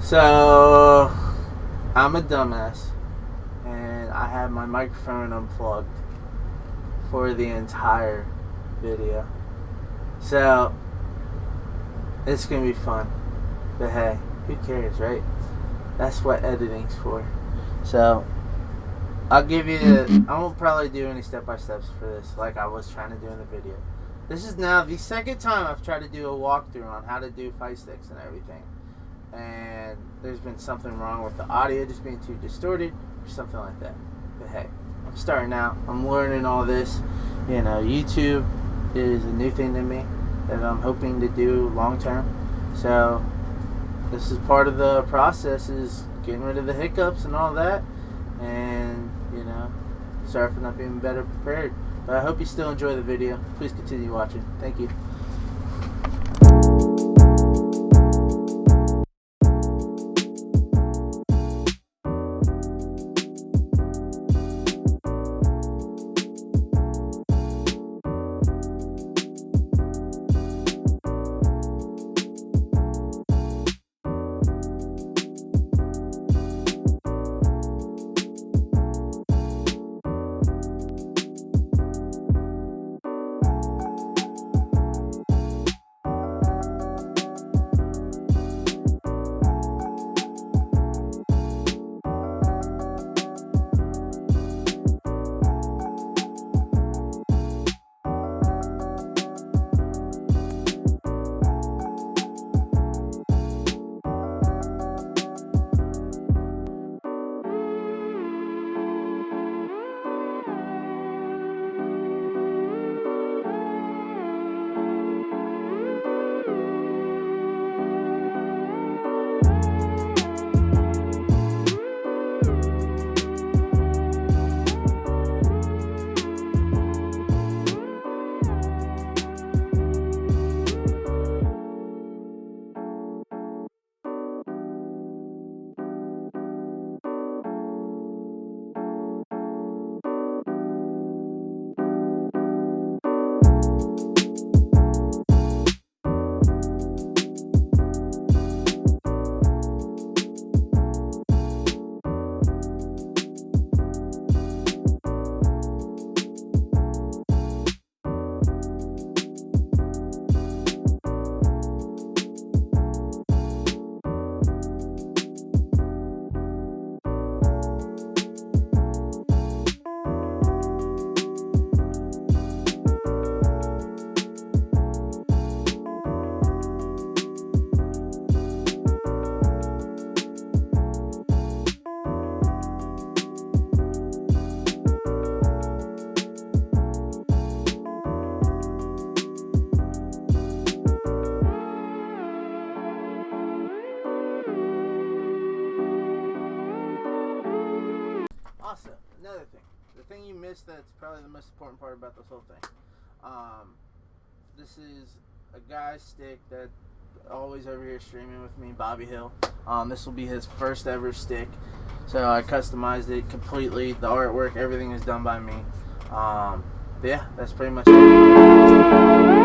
So, I'm a dumbass, and I have my microphone unplugged for the entire video. So, it's going to be fun. But hey, who cares, right? That's what editing's for. So, I won't probably do any step-by-steps for this like I was trying to do in the video. This is now the second time I've tried to do a walkthrough on how to do fight sticks and everything. And there's been something wrong with the audio just being too distorted or something like that. But hey, I'm starting out. I'm learning all this. You know, YouTube is a new thing to me that I'm hoping to do long term. So this is part of the process, is getting rid of the hiccups and all that, and you know, start for not being better prepared. But I hope you still enjoy the video. Please continue watching. Thank you. Also, another thing. The thing you missed that's probably the most important part about this whole thing. This is a guy's stick that always over here streaming with me, Bobby Hill. This will be his first ever stick. So I customized it completely. The artwork, everything is done by me. Yeah, that's pretty much it.